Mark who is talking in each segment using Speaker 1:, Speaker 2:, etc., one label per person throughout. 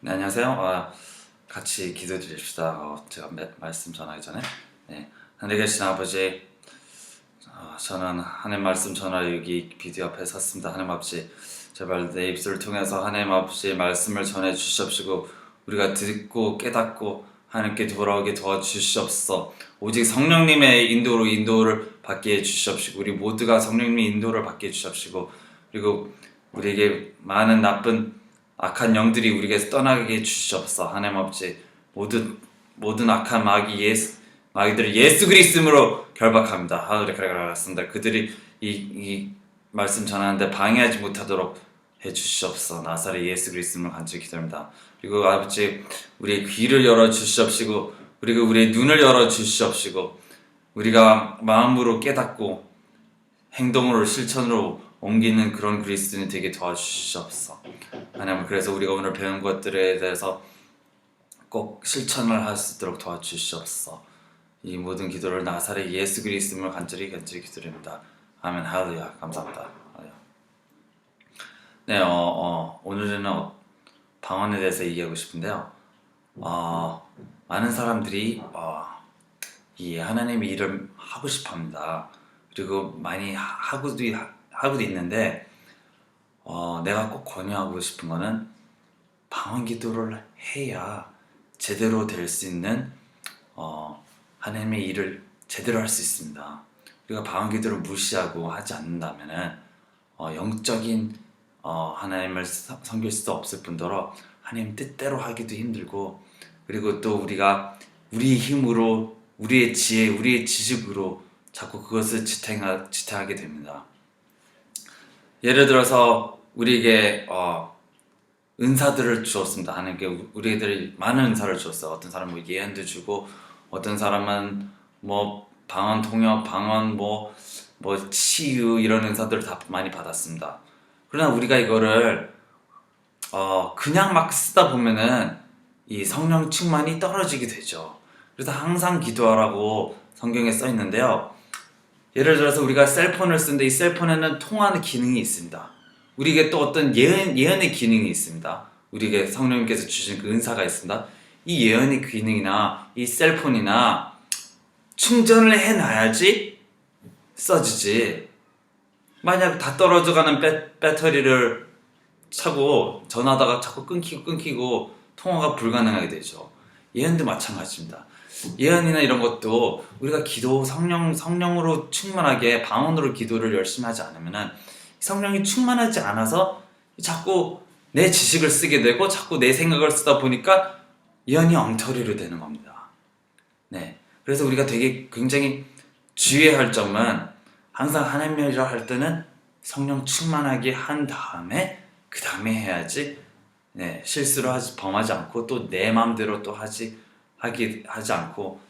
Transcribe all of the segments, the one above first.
Speaker 1: 네, 안녕하세요. 같이 기도드립시다. 제가 말씀 전하기 전에. 네, 하늘에 계신 아버지, 저는 하나님 말씀 전하러 여기 비디오 앞에 섰습니다. 하나님 아버지, 제발 내 입술을 통해서 하나님 아버지의 말씀을 전해 주시옵시고, 우리가 듣고 깨닫고 하나님께 돌아오게 도와주시옵소서. 오직 성령님의 인도를 받게 해주시옵시고, 우리 모두가 성령님의 인도를 받게 해주시옵시고, 그리고 우리에게 많은 나쁜 악한 영들이 우리에게서 떠나게 해주시옵소서. 하나님 아버지, 모든 악한 마귀들을 예수 그리스도로 결박합니다. 그래 알았습니다. 그들이 이 말씀 전하는데 방해하지 못하도록 해주시옵소서. 나사렛 예수 그리스도를 간절히 기도합니다. 그리고 아버지, 우리의 귀를 열어 주시옵시고, 그리고 우리의 눈을 열어 주시옵시고, 우리가 마음으로 깨닫고 행동으로 실천으로 옮기는 그런 그리스도인이 되게 도와주시옵소서. 하나님, 그래서 우리가 오늘 배운 것들에 대해서 꼭 실천을 할 수 있도록 도와주시옵소서. 이 모든 기도를 나사렛 예수 그리스도를 간절히 기도드립니다. 아멘. 할렐루야. 감사합니다. 네, 오늘은 방언에 대해서 얘기하고 싶은데요. 많은 사람들이 이 하나님의 일을 하고 싶어합니다. 그리고 많이 하고도 있는데, 내가 꼭 권유하고 싶은 거는 방언 기도를 해야 제대로 될 수 있는 하나님의 일을 제대로 할 수 있습니다. 우리가 방언 기도를 무시하고 하지 않는다면은 영적인 하나님을 섬길 수도 없을 뿐더러 하나님 뜻대로 하기도 힘들고, 그리고 또 우리가 우리의 힘으로, 우리의 지혜, 우리의 지식으로 자꾸 그것을 지탱하게 됩니다. 예를 들어서 우리에게 은사들을 주었습니다. 하나님께 우리들이 많은 은사를 주었어요. 어떤 사람은 뭐 예언도 주고, 어떤 사람은 뭐 방언 통역, 방언 뭐 치유, 이런 은사들을 다 많이 받았습니다. 그러나 우리가 이거를 그냥 막 쓰다 보면은 이 성령 충만이 떨어지게 되죠. 그래서 항상 기도하라고 성경에 써 있는데요. 예를 들어서 우리가 셀폰을 쓰는데 이 셀폰에는 통화하는 기능이 있습니다. 우리에게 또 어떤 예언의 기능이 있습니다. 우리에게 성령님께서 주신 그 은사가 있습니다. 이 예언의 기능이나 이 셀폰이나 충전을 해놔야지 써지지. 만약 다 떨어져가는 배터리를 차고 전화하다가 자꾸 끊기고 통화가 불가능하게 되죠. 예언도 마찬가지입니다. 예언이나 이런 것도 우리가 성령으로 충만하게 방언으로 기도를 열심히 하지 않으면은 성령이 충만하지 않아서 자꾸 내 지식을 쓰게 되고 자꾸 내 생각을 쓰다 보니까 예언이 엉터리로 되는 겁니다. 네, 그래서 우리가 굉장히 주의해야 할 점은 항상 하나님의 일을 할 때는 성령 충만하게 한 다음에 그 다음에 해야지. 네, 실수를 범하지 않고 또 내 마음대로 또 하지 않고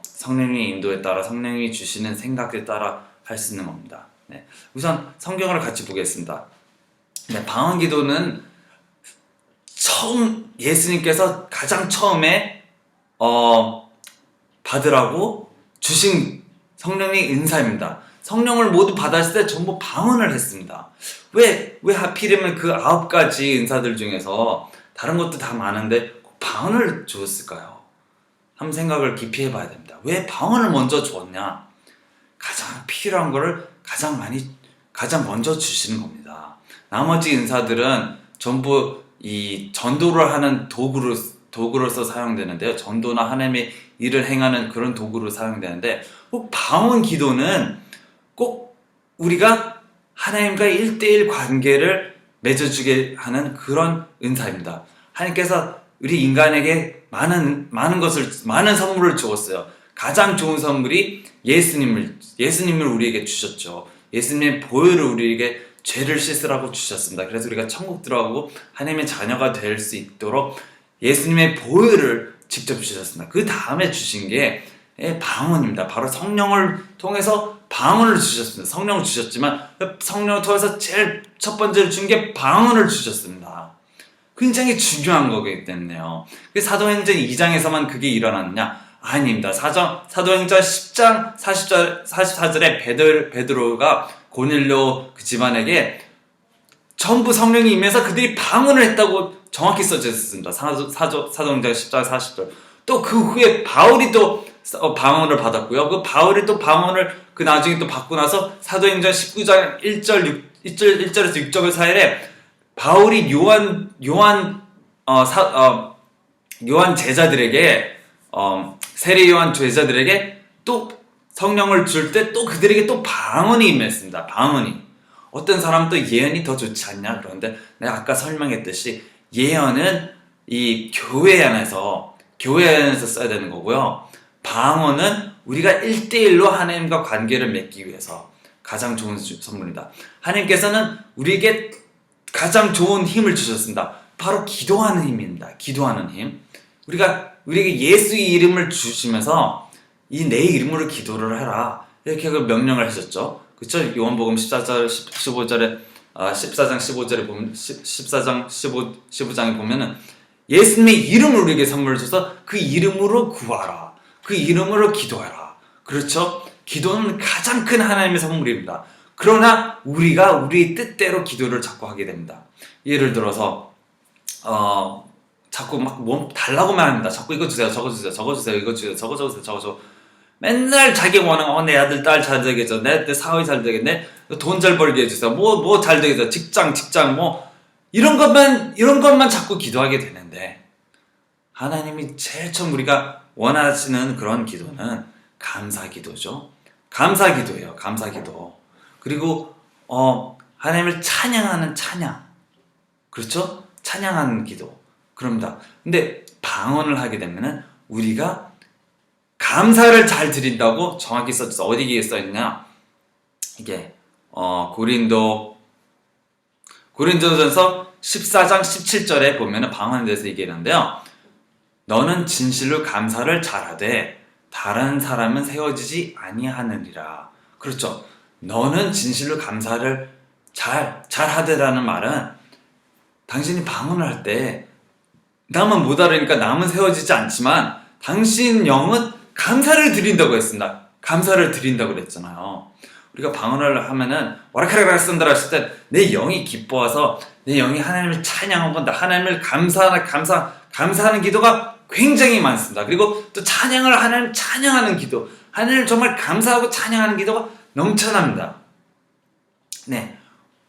Speaker 1: 성령의 인도에 따라, 성령이 주시는 생각에 따라 할 수 있는 겁니다. 네, 우선 성경을 같이 보겠습니다. 네, 방언 기도는 예수님께서 가장 처음에 받으라고 주신 성령의 은사입니다. 성령을 모두 받았을 때 전부 방언을 했습니다. 왜 하필이면 그 9가지 은사들 중에서 다른 것도 다 많은데 꼭 방언을 주었을까요? 한번 생각을 깊이 해봐야 됩니다. 왜 방언을 먼저 주었냐? 가장 필요한 거를 가장 먼저 주시는 겁니다. 나머지 은사들은 전부 이 전도를 하는 도구로서 사용되는데요. 전도나 하나님의 일을 행하는 그런 도구로 사용되는데, 꼭 방언 기도는 꼭 우리가 하나님과 1대1 관계를 맺어주게 하는 그런 은사입니다. 하나님께서 우리 인간에게 많은 선물을 주었어요. 가장 좋은 선물이 예수님을 우리에게 주셨죠. 예수님의 보혈을 우리에게 죄를 씻으라고 주셨습니다. 그래서 우리가 천국 들어가고 하나님의 자녀가 될 수 있도록 예수님의 보혈을 직접 주셨습니다. 그 다음에 주신 게 방언입니다. 바로 성령을 통해서 방언을 주셨습니다. 성령을 주셨지만 성령을 통해서 제일 첫 번째로 준 게 방언을 주셨습니다. 굉장히 중요한 거기 때문에요. 사도행전 2장에서만 그게 일어났냐? 아닙니다. 사도행전 10장 44절에 베드로가 고넬료 그 집안에게 전부 성령이 임해서 그들이 방언을 했다고 정확히 써져 있습니다. 사도행전 10장 40절. 또 그 후에 바울이 또 방언을 받았고요. 그 바울이 또 방언을 그 나중에 또 받고 나서 사도행전 19장 1절에서 6절 사이에 바울이 요한 제자들에게 세례 요한 제자들에게 또 성령을 줄 때 또 그들에게 또 방언이 임했습니다. 방언이. 어떤 사람은 또 예언이 더 좋지 않냐? 그런데 내가 아까 설명했듯이 예언은 이 교회 안에서 써야 되는 거고요. 방언은 우리가 1대1로 하나님과 관계를 맺기 위해서 가장 좋은 선물입니다. 하나님께서는 우리에게 가장 좋은 힘을 주셨습니다. 바로 기도하는 힘입니다. 기도하는 힘. 우리에게 예수의 이름을 주시면서 내 이름으로 기도를 해라. 이렇게 명령을 하셨죠. 그렇죠? 요한복음 14장 15절에 보면 14장 15장에 보면은 예수님의 이름을 우리에게 선물을 줘서 그 이름으로 구하라. 그 이름으로 기도하라. 그렇죠? 기도는 가장 큰 하나님의 선물입니다. 그러나 우리가 우리 뜻대로 기도를 자꾸 하게 됩니다. 예를 들어서 자꾸 막 뭐 달라고만 합니다. 자꾸 이거 주세요, 저거 주세요, 저거 주세요, 이거 주세요, 저거 주세요, 저거 줘. 맨날 자기 원하는 내 아들 딸 잘 되겠죠, 내 사위 잘 되겠네, 돈 잘 벌게 해주세요, 뭐 잘 되겠죠, 직장 뭐 이런 것만 자꾸 기도하게 되는데 하나님이 제일 처음 우리가 원하시는 그런 기도는 감사기도죠. 감사기도예요. 감사기도. 그리고 하나님을 찬양하는 찬양. 그렇죠? 찬양하는 기도. 그럽니다. 근데 방언을 하게 되면은 우리가 감사를 잘 드린다고 정확히 써있어. 어디에 써있냐? 이게 고린도전서 14장 17절에 보면은 방언에 대해서 얘기하는데요. 너는 진실로 감사를 잘하되 다른 사람은 세워지지 아니하느니라. 그렇죠. 너는 진실로 감사를 잘하되라는 말은 당신이 방언을 할 때 남은 못 알으니까 남은 세워지지 않지만 당신 영은 감사를 드린다고 했습니다. 감사를 드린다고 그랬잖아요. 우리가 방언을 하면은 와라카라카 쓴다라 했을 때 내 영이 기뻐와서 내 영이 하나님을 찬양하고 하나님을 감사하는 기도가 굉장히 많습니다. 그리고 또 하나님 찬양하는 기도, 하나님을 정말 감사하고 찬양하는 기도가 넘쳐납니다. 네.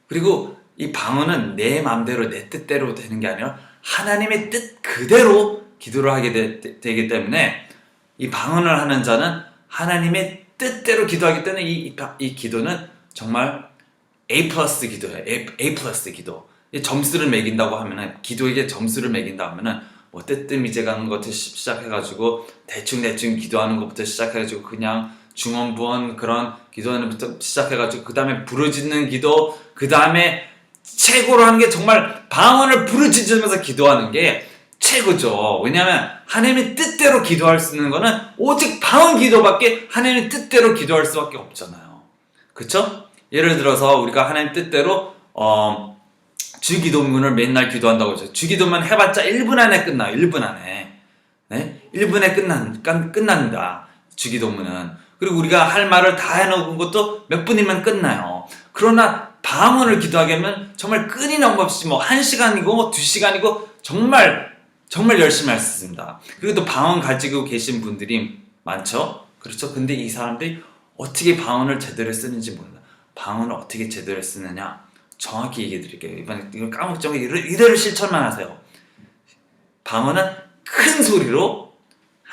Speaker 1: 그리고 이 방언은 내 마음대로 내 뜻대로 되는 게 아니라 하나님의 뜻 그대로 기도를 하게 되기 때문에 이 방언을 하는 자는 하나님의 뜻대로 기도하기 때문에 이 기도는 정말 A 플러스 기도예요. A 플러스 기도. 점수를 매긴다고 하면은, 기도에게 점수를 매긴다 하면은 뭐 뜨뜻미제 가는 것부터 시작해가지고 대충 기도하는 것부터 시작해가지고 그냥 중언부언 그런 기도하는 것부터 시작해가지고 그 다음에 부르짖는 기도, 그 다음에 최고로 하는 게 정말 방언을 부르짖으면서 기도하는 게 최고죠. 왜냐하면 하나님의 뜻대로 기도할 수 있는 거는 오직 방언 기도밖에 하나님의 뜻대로 기도할 수밖에 없잖아요. 그쵸? 예를 들어서 우리가 하나님 뜻대로 주기도문을 맨날 기도한다고 했죠. 주기도문 해봤자 1분 안에 끝나요. 1분 안에. 네? 1분에 끝납니다. 주기도문은. 그리고 우리가 할 말을 다 해놓은 것도 몇 분이면 끝나요. 그러나 방언을 기도하게 하면 정말 끊임없이 뭐 1시간이고 뭐 2시간이고 정말 열심히 할 수 있습니다. 그리고 또 방언 가지고 계신 분들이 많죠? 그렇죠? 근데 이 사람들이 어떻게 방언을 제대로 쓰는지 모른다. 방언을 어떻게 제대로 쓰느냐? 정확히 얘기해 드릴게요. 이번에 이걸 까먹지 말고 이대로 실천만 하세요. 방언은 큰 소리로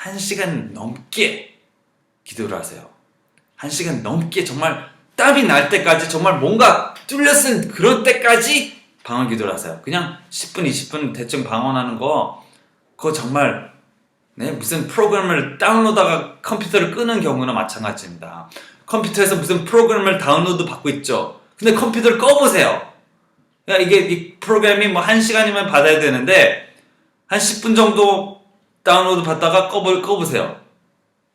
Speaker 1: 1시간 넘게 기도를 하세요. 1시간 넘게 정말 땀이 날 때까지, 정말 뭔가 뚫렸은 그런 때까지 방언 기도를 하세요. 그냥 10분, 20분 대충 방언하는 거, 그거 정말 무슨 프로그램을 다운로드하다가 컴퓨터를 끄는 경우나 마찬가지입니다. 컴퓨터에서 무슨 프로그램을 다운로드 받고 있죠. 근데 컴퓨터를 꺼보세요. 이 프로그램이 뭐 1시간이면 받아야 되는데 한 10분 정도 다운로드 받다가 꺼보세요.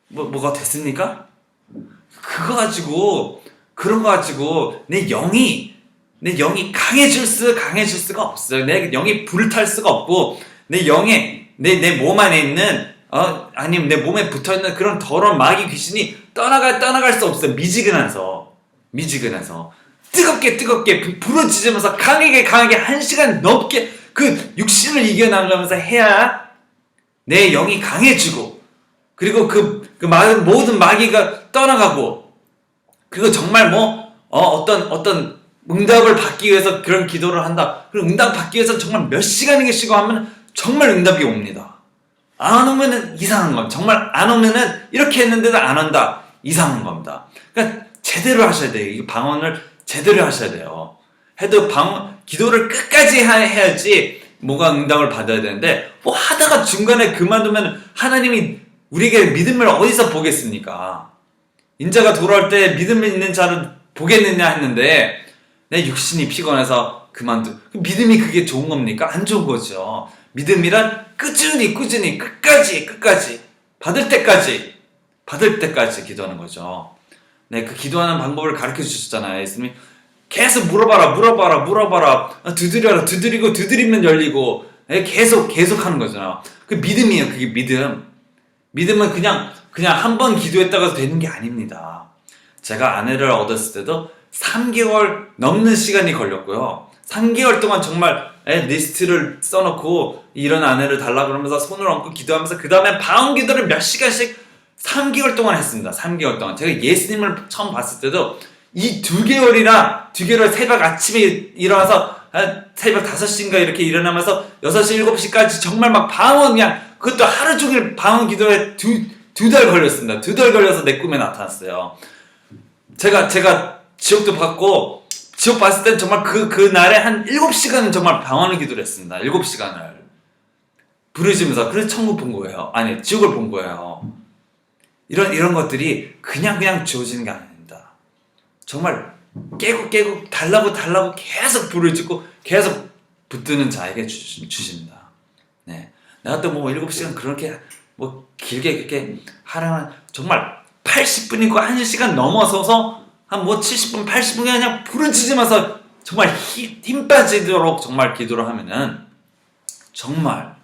Speaker 1: 뭐가 됐습니까? 그런 거 가지고 내 영이 강해질 수가 없어요. 내 영이 불탈 수가 없고, 내 영에, 내 몸 안에 있는, 아니면 내 몸에 붙어 있는 그런 더러운 마귀 귀신이 떠나갈 수 없어요. 미지근해서. 뜨겁게 부르짖으면서 강하게 1시간 넘게 그 육신을 이겨나가면서 해야 내 영이 강해지고, 그리고 그 모든 마귀가 떠나가고, 그리고 정말 어떤 응답을 받기 위해서 그런 기도를 한다. 그리고 응답 받기 위해서 정말 몇 시간이겠고 하면 정말 응답이 옵니다. 안 오면은 이상한 겁니다. 정말 안 오면은 이렇게 했는데도 안 온다. 이상한 겁니다. 그러니까 제대로 하셔야 돼요. 이 방언을 제대로 하셔야 돼요. 해도 기도를 끝까지 해야지 뭐가 응답을 받아야 되는데, 뭐 하다가 중간에 그만두면 하나님이 우리에게 믿음을 어디서 보겠습니까? 인자가 돌아올 때 믿음 있는 자를 보겠느냐 했는데, 내 육신이 피곤해서 믿음이 그게 좋은 겁니까? 안 좋은 거죠. 믿음이란 꾸준히 끝까지 받을 때까지 기도하는 거죠. 네, 그 기도하는 방법을 가르쳐 주셨잖아요. 예수님이 계속 물어봐라. 두드리고 두드리면 열리고. 네, 계속 하는 거잖아. 그 믿음이에요. 그게 믿음은 그냥 한 번 기도했다가 되는 게 아닙니다. 제가 아내를 얻었을 때도 3개월 넘는 시간이 걸렸고요. 3개월 동안 정말 리스트를 써놓고 이런 아내를 달라 그러면서 손을 얹고 기도하면서, 그 다음에 방언 기도를 몇 시간씩 3개월 동안 했습니다. 3개월 동안. 제가 예수님을 처음 봤을 때도 이 2개월 새벽 아침에 일어나서 새벽 5시인가 이렇게 일어나면서 6시, 7시까지 정말 막 방언, 그냥 그것도 하루 종일 방언 기도에 두 달 걸렸습니다. 2달 걸려서 내 꿈에 나타났어요. 제가 지옥도 봤고, 지옥 봤을 땐 정말 그날에 한 7시간은 정말 방언을 기도를 했습니다. 7시간을. 부르짖으면서. 그래서 천국 본 거예요. 아니, 지옥을 본 거예요. 이런 것들이 그냥 주어지는 게 아닙니다. 정말 깨고 달라고 계속 부르짖고 계속 붙드는 자에게 주십니다. 네. 내가 또 7시간 그렇게 길게 그렇게 하려면 정말 80분이고 1시간 넘어서서 한 70분, 80분 그냥 부르짖으면서 정말 힘 빠지도록 정말 기도를 하면은 정말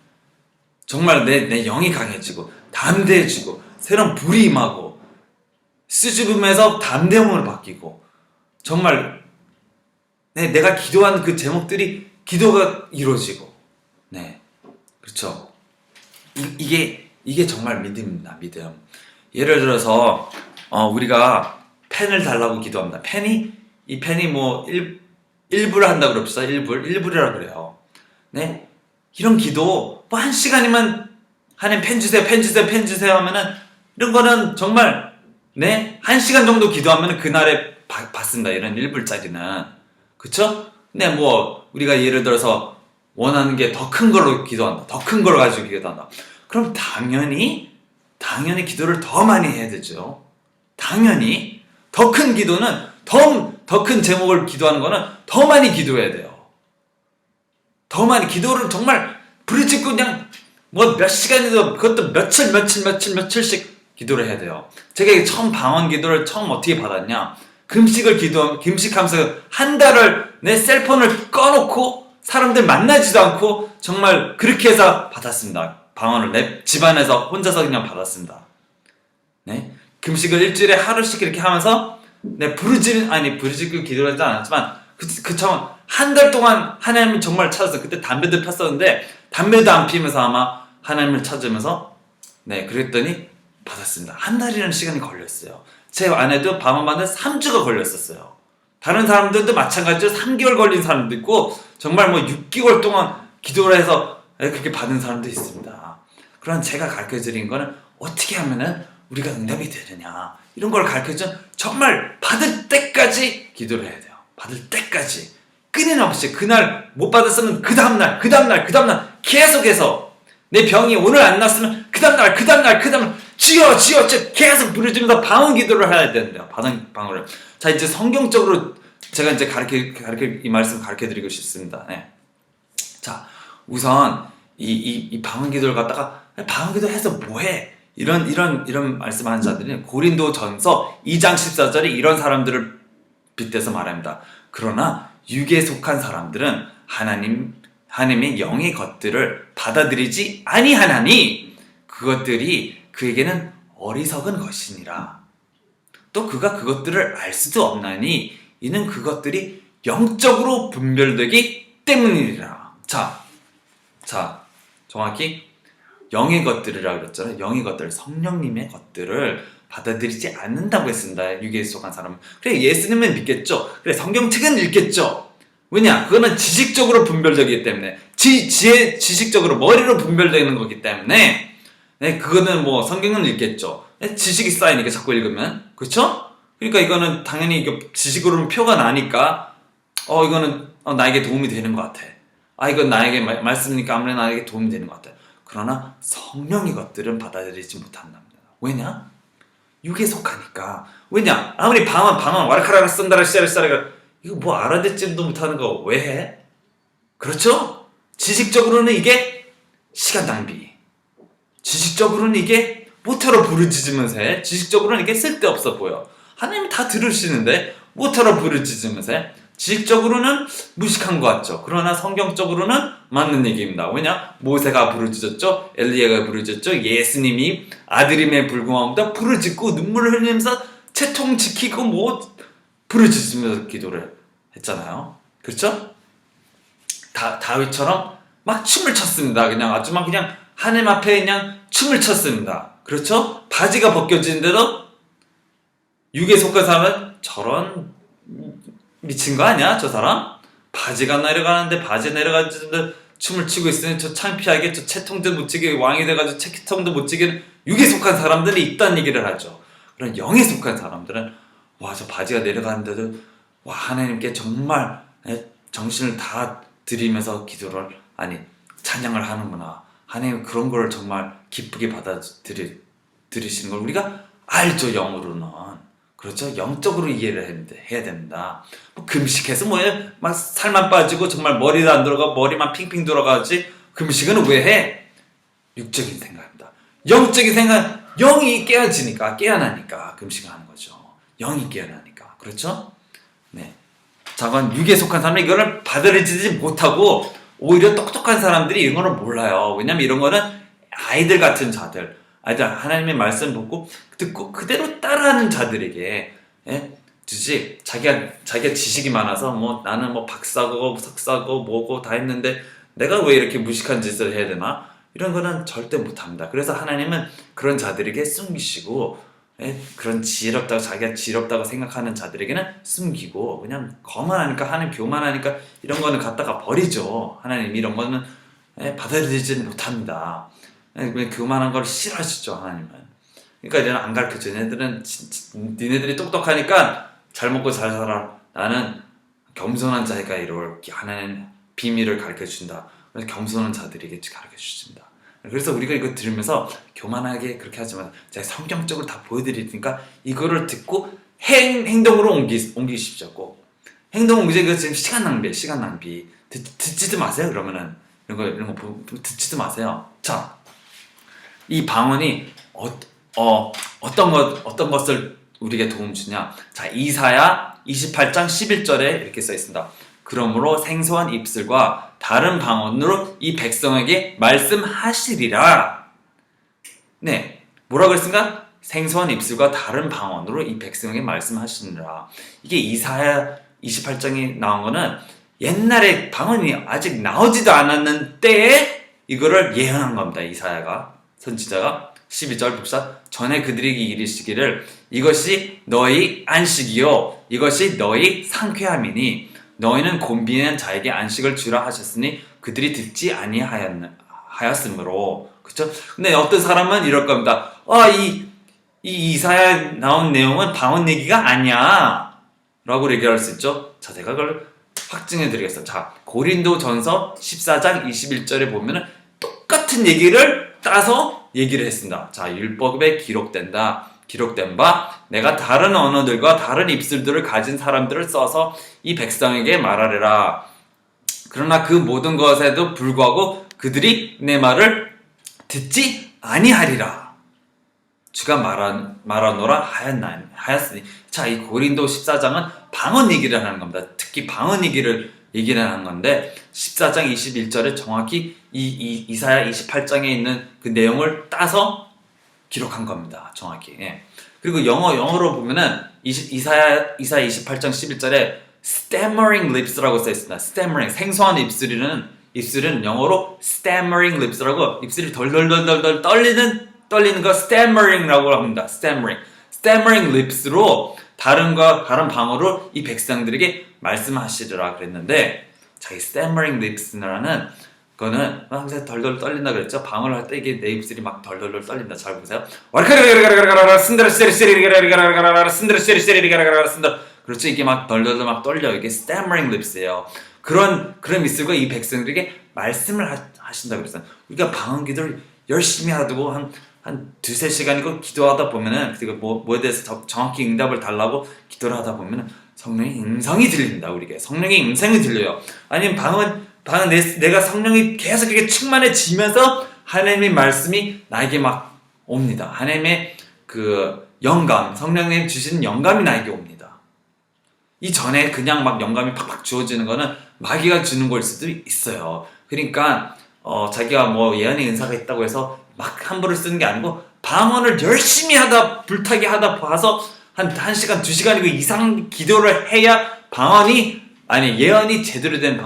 Speaker 1: 내 영이 강해지고 담대해지고 새로운 불이 임하고 수줍음에서 담대함으로 바뀌고, 정말 내가 기도한 그 제목들이 기도가 이루어지고. 네, 그렇죠. 이게 정말 믿음입니다. 믿음. 예를 들어서 우리가 펜을 달라고 기도합니다. 이 펜이 1불 한다 그럽시다. 1불이라 그래요. 네, 이런 기도 1시간이면 하나님 펜 주세요 하면은, 이런 거는 정말 1시간 정도 기도하면 그날에 받습니다. 이런 1불짜리는. 그쵸? 근데 우리가 예를 들어서 원하는 게 더 큰 걸로 기도한다. 더 큰 걸 가지고 기도한다. 그럼 당연히 기도를 더 많이 해야 되죠. 당연히 더 큰 기도는 더 큰 제목을 기도하는 거는 더 많이 기도해야 돼요. 더 많이 기도를 정말 부르짖고 그냥 몇 시간이든, 그것도 며칠씩 기도를 해야 돼요. 제가 처음 방언 기도를 어떻게 받았냐? 금식하면서 한 달을 내 셀폰을 꺼놓고 사람들 만나지도 않고 정말 그렇게 해서 받았습니다. 방언을 내 집안에서 혼자서 그냥 받았습니다. 네? 금식을 일주일에 하루씩 이렇게 하면서 부르짖고 기도를 하지 않았지만 처음 한 달 동안 하나님을 정말 찾았어요. 그때 담배도 폈었는데 담배도 안 피면서 아마 하나님을 찾으면서 그랬더니 받았습니다. 한 달이라는 시간이 걸렸어요. 제 아내도 방언 받는 3주가 걸렸었어요. 다른 사람들도 마찬가지로 3개월 걸린 사람도 있고, 정말 6개월 동안 기도를 해서 그렇게 받은 사람도 있습니다. 그런 제가 가르쳐드린 거는 어떻게 하면은 우리가 응답이 되느냐, 이런 걸 가르쳐준, 정말 받을 때까지 기도를 해야 돼요. 받을 때까지 끊임없이. 그날 못 받았으면 그 다음날 계속해서, 내 병이 오늘 안 났으면 그 다음날 주여 계속 부르짖으면서 방언 기도를 해야 되는데요. 방언을. 자, 이제 성경적으로 제가 이제 이 말씀 가르쳐 드리고 싶습니다. 네. 자, 우선 이 방언 기도를 갖다가 방언 기도 해서 뭐해? 이런 말씀하는 자들은 고린도전서 2장 14절에 이런 사람들을 빗대서 말합니다. 그러나 육에 속한 사람들은 하나님의 영의 것들을 받아들이지 아니하나니 그것들이 그에게는 어리석은 것이니라. 또 그가 그것들을 알 수도 없나니 이는 그것들이 영적으로 분별되기 때문이라. 자, 정확히 영의 것들이라고 그랬잖아요. 영의 것들, 성령님의 것들을 받아들이지 않는다고 했습니다. 유괴에 속한 사람은. 그래, 예수님은 믿겠죠. 그래, 성경책은 읽겠죠. 왜냐? 그거는 지식적으로 분별되기 때문에, 지식적으로 머리로 분별되는 거기 때문에, 네, 그거는 뭐 성경은 읽겠죠. 네, 지식이 쌓이니까 자꾸 읽으면, 그렇죠? 그러니까 이거는 당연히 지식으로는 표가 나니까, 이거는 나에게 도움이 되는 것 같아. 이건 나에게 말씀이니까 아무래도 나에게 도움이 되는 것 같아. 그러나 성령의 것들은 받아들이지 못한답니다. 왜냐? 육에 속하니까. 왜냐? 아무리 방언 와라카라가 쓴다라 시자라 이거 뭐 알아듣지도 못하는 거 왜 해? 그렇죠? 지식적으로는 이게 시간 낭비. 지식적으로는 이게 모태로 부르짖으면서 해. 지식적으로는 이게 쓸데없어 보여. 하나님이 다 들으시는데 모태로 부르짖으면서 해. 지식적으로는 무식한 것 같죠. 그러나 성경적으로는 맞는 얘기입니다. 왜냐? 모세가 부르짖었죠. 엘리야가 부르짖었죠. 예수님이 아들임에 불구하고 부르짖고 눈물을 흘리면서 채통 지키고 뭐 부르짖으면서 기도를 했잖아요. 그렇죠? 다윗처럼 막 춤을 췄습니다. 그냥 아주 막 그냥 하나님 앞에 그냥 춤을 췄습니다. 그렇죠? 바지가 벗겨지는데도 육에 속한 사람은 저런 미친 거 아니야? 저 사람? 바지가 내려가는데 바지 내려가는데 춤을 추고 있으니 저 창피하게 저 채통도 못 지게 왕이 돼가지고 채통도 못 지게 육에 속한 사람들이 있다는 얘기를 하죠. 그런 영에 속한 사람들은 와, 저 바지가 내려가는데도 와, 하나님께 정말 정신을 다 들이면서 기도를 찬양을 하는구나. 하나님 그런 걸 정말 기쁘게 받아들이시는 걸 우리가 알죠. 영으로는. 그렇죠? 영적으로 이해를 해야 됩니다. 금식해서 막 살만 빠지고 정말 머리도 안 들어가 머리만 핑핑 돌아가지 금식은 왜 해? 육적인 생각입니다. 영적인 생각, 영이 깨어나니까 금식을 하는 거죠. 영이 깨어나니까. 그렇죠? 네. 자건 육에 속한 사람은 이거를 받아들이지 못하고 오히려 똑똑한 사람들이 이런 거를 몰라요. 왜냐면 이런 거는 아이들 같은 자들, 하나님의 말씀 듣고 그대로 따라하는 자들에게 주지. 자기가 지식이 많아서 나는 박사고 석사고 뭐고 다 했는데 내가 왜 이렇게 무식한 짓을 해야 되나? 이런 거는 절대 못합니다. 그래서 하나님은 그런 자들에게 숨기시고 그런 자기가 지혜롭다고 생각하는 자들에게는 숨기고 그냥 거만하니까 하나님 교만하니까 이런 거는 갖다가 버리죠. 하나님 이런 거는 받아들이지 못합니다. 교만한 걸 싫어하시죠. 하나님은. 그러니까 얘는 안 가르쳐줘. 니네들이 똑똑하니까 잘 먹고 잘 살아. 나는 겸손한 자가 이렇게 하나님 비밀을 가르쳐준다. 그래서 겸손한 자들에게 가르쳐주십니다. 그래서 우리가 이거 들으면서 교만하게 그렇게 하지만 제가 성경적으로 다 보여드리니까 이거를 듣고 행동으로 옮기십시오. 꼭 행동 옮기죠. 이거 지금 시간 낭비. 듣지도 마세요. 그러면은 이런 거 듣지도 마세요. 자, 이 방언이 어떤 것을 우리에게 도움 주냐? 자, 이사야 28장 11절에 이렇게 써 있습니다. 그러므로 생소한 입술과 다른 방언으로 이 백성에게 말씀하시리라. 네, 뭐라고 했습니까? 생소한 입술과 다른 방언으로 이 백성에게 말씀하시니라. 이게 이사야 28장에 나온 거는 옛날에 방언이 아직 나오지도 않았는 때에 이거를 예언한 겁니다. 이사야가 선지자가 12절 봅시다. 전에 그들에게 이르시기를 이것이 너희 안식이요 이것이 너희 상쾌함이니 너희는 곤비한 자에게 안식을 주라 하셨으니 그들이 듣지 아니하였으므로. 그쵸? 근데 어떤 사람은 이럴 겁니다. 이 이사야 나온 내용은 방언 얘기가 아니야 라고 얘기할 수 있죠. 자, 제가 그걸 확증해 드리겠습니다. 자, 고린도전서 14장 21절에 보면은 똑같은 얘기를 따서 얘기를 했습니다. 자, 율법에 기록된 바 내가 다른 언어들과 다른 입술들을 가진 사람들을 써서 이 백성에게 말하리라. 그러나 그 모든 것에도 불구하고 그들이 내 말을 듣지 아니하리라. 주가 말하노라 하였으니. 자, 이 고린도 14장은 방언 얘기를 하는 겁니다. 특히 방언 얘기를 하는 건데 14장 21절에 정확히 이사야 28장에 있는 그 내용을 따서 기록한 겁니다. 정확히. 예. 그리고 영어로 보면은 이사야 28장 11절에 stammering lips라고 써 있습니다. stammering 생소한 입술은 영어로 stammering lips라고 입술이 덜덜덜덜 떨리는 거 stammering라고 합니다. stammering lips로 다른 방어로 이 백성들에게 말씀하시리라 그랬는데 자기 stammering lips라는 그거는 항상 덜덜 떨린다 그랬죠. 방어를 할 때 이게 내 입술이 막 덜덜 떨린다. 잘 보세요. 그렇죠. 이게 막 덜덜 막 떨려. 이게 stammering lips예요. 그런 입술과 이 백성들에게 말씀을 하신다 그랬어요. 우리가 방언 기도를 열심히 하고 한 두세 시간이고 기도하다 보면은 그리고 뭐에 대해서 정확히 응답을 달라고 기도를 하다 보면은 성령의 음성이 들린다. 우리에게 성령의 음성이 들려요. 아니면 방언 내가 성령이 계속 이렇게 충만해지면서 하나님의 말씀이 나에게 막 옵니다. 하나님의 그 영감, 성령님 주시는 영감이 나에게 옵니다. 이전에 그냥 막 영감이 팍팍 주어지는 거는 마귀가 주는 걸 수도 있어요. 그러니까 자기가 뭐 예언의 은사가 있다고 해서 막 함부로 쓰는 게 아니고 방언을 열심히 하다 불타게 하다 봐서 한 1시간, 2시간 이상 기도를 해야 예언이 제대로 된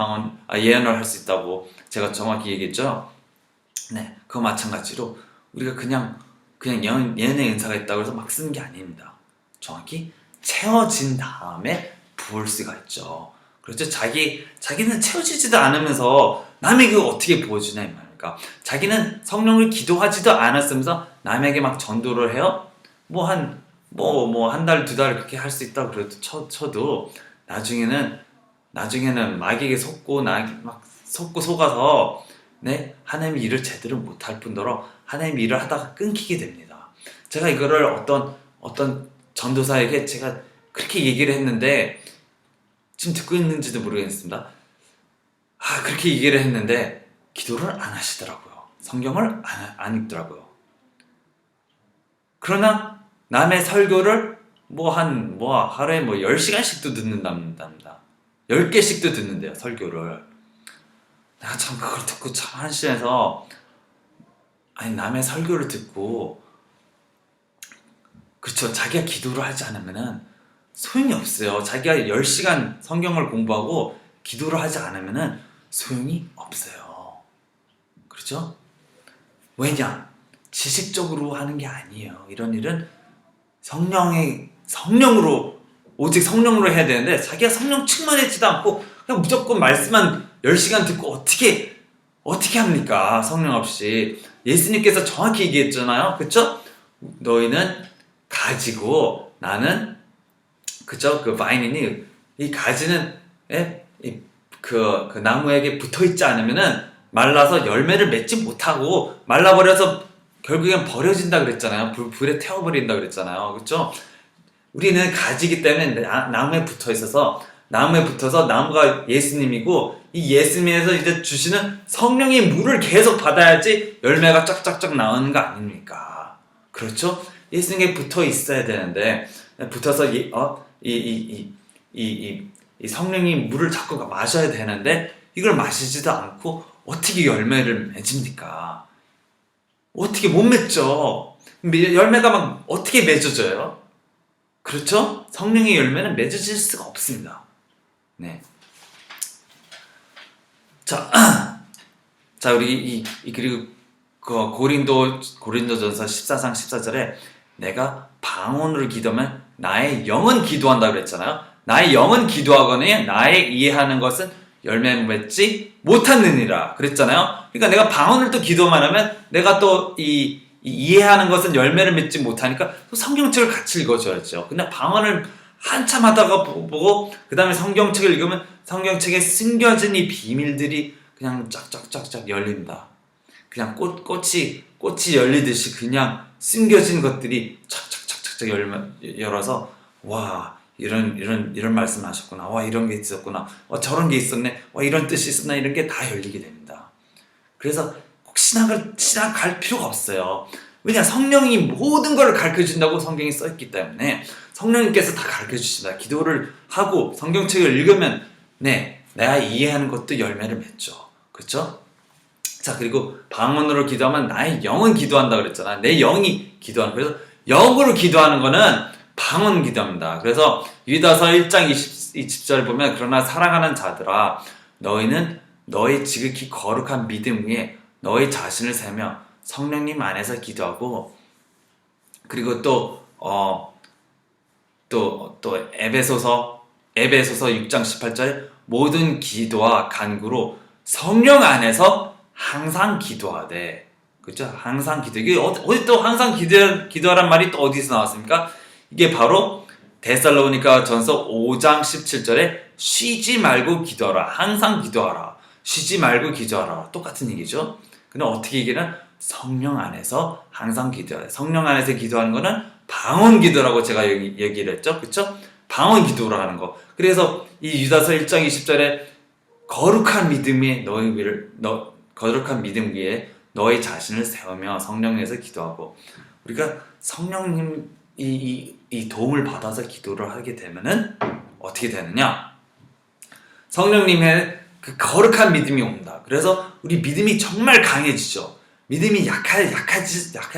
Speaker 1: 예언을 할 수 있다고 제가 정확히 얘기했죠. 네, 그거 마찬가지로 우리가 그냥 예언의 은사가 있다고 해서 막 쓰는 게 아닙니다. 정확히 채워진 다음에 부을 수가 있죠. 그렇죠. 자기는 채워지지도 않으면서 남에게 어떻게 부어주냐 이 말입니까? 자기는 성령을 기도하지도 않았으면서 남에게 막 전도를 해요. 한 달, 2달 그렇게 할 수 있다고 그래도 쳐도 나중에는 마귀에게 속아서 네, 하나님의 일을 제대로 못할 뿐더러 하나님의 일을 하다가 끊기게 됩니다. 제가 이거를 어떤 전도사에게 제가 그렇게 얘기를 했는데 지금 듣고 있는지도 모르겠습니다. 그렇게 얘기를 했는데 기도를 안 하시더라고요. 성경을 안 읽더라고요. 그러나 남의 설교를 하루에 10시간씩도 듣는답니다. 10개씩도 듣는데요, 설교를. 내가 참 그걸 듣고 참 한심해서 남의 설교를 듣고 그쵸, 자기가 기도를 하지 않으면은 소용이 없어요. 자기가 10시간 성경을 공부하고 기도를 하지 않으면은 소용이 없어요. 그렇죠? 왜냐? 지식적으로 하는 게 아니에요. 이런 일은 오직 성령으로 해야 되는데 자기가 성령 충만하지도 않고 그냥 무조건 말씀만 10시간 듣고 어떻게 합니까? 성령 없이. 예수님께서 정확히 얘기했잖아요. 그쵸? 너희는 가지고 나는 그죠? 그 바인이니 이 가지는 그 나무에게 붙어있지 않으면은 말라서 열매를 맺지 못하고 말라버려서 결국엔 버려진다 그랬잖아요. 불에 태워버린다 그랬잖아요. 그렇죠? 우리는 가지기 때문에 나무에 붙어서 나무가 예수님이고 이 예수님에서 이제 주시는 성령의 물을 계속 받아야지 열매가 쫙쫙쫙 나오는 거 아닙니까? 그렇죠? 예수님께 붙어 있어야 되는데 붙어서 이 성령이 물을 자꾸 마셔야 되는데 이걸 마시지도 않고 어떻게 열매를 맺습니까? 어떻게 못 맺죠? 열매가 막 어떻게 맺어져요? 그렇죠? 성령의 열매는 맺어질 수가 없습니다. 네. 자 우리 그리고 그 고린도전서 14장 14절에 내가 방언으로 기도하면 나의 영은 기도한다 그랬잖아요. 나의 영은 기도하거니 나의 이해하는 것은 열매 맺지 못하느니라 그랬잖아요. 그러니까 내가 방언을 또 기도만 하면 내가 또 이해하는 것은 열매를 맺지 못하니까 또 성경책을 같이 읽어줘야죠. 근데 방언을 한참 하다가 보고 그 다음에 성경책을 읽으면 성경책에 숨겨진 이 비밀들이 그냥 쫙쫙쫙쫙 열린다. 그냥 꽃이 열리듯이 그냥 숨겨진 것들이 착착착착 열어서 와 이런 말씀 하셨구나. 와 이런 게 있었구나. 와 저런 게 있었네. 와 이런 뜻이 있었나. 이런 게 다 열리게 됩니다. 그래서 꼭 신학 갈 필요가 없어요. 왜냐 성령이 모든 걸 가르쳐준다고 성경이 써있기 때문에 성령님께서 다 가르쳐주신다. 기도를 하고 성경책을 읽으면 내가 이해하는 것도 열매를 맺죠. 그렇죠? 자 그리고 방언으로 기도하면 나의 영은 기도한다 그랬잖아. 내 영이 기도하는. 그래서 영으로 기도하는 거는 방언 기도입니다. 그래서 유다서 1장 20절 보면 그러나 사랑하는 자들아 너희는 너희 지극히 거룩한 믿음 위에 너희 자신을 세며 성령님 안에서 기도하고 그리고 또 에베소서 6장 18절 모든 기도와 간구로 성령 안에서 항상 기도하되 그렇죠? 항상 기도. 이게 어디 또 항상 기도하란 말이 또 어디서 나왔습니까? 이게 바로 데살로니가 전서 5장 17절에 쉬지 말고 기도하라. 항상 기도하라. 쉬지 말고 기도하라. 똑같은 얘기죠. 근데 어떻게 얘기는 성령 안에서 항상 기도해야 돼. 성령 안에서 기도하는 거는 방언 기도라고 제가 얘기를 했죠. 그렇죠? 방언 기도를 하는 거. 그래서 이 유다서 1장 20절에 거룩한 믿음 위에 너희 자신을 세우며 성령에서 기도하고 우리가 성령님 이 도움을 받아서 기도를 하게 되면은 어떻게 되느냐? 성령님의 그 거룩한 믿음이 옵니다. 그래서 우리 믿음이 정말 강해지죠. 믿음이 약할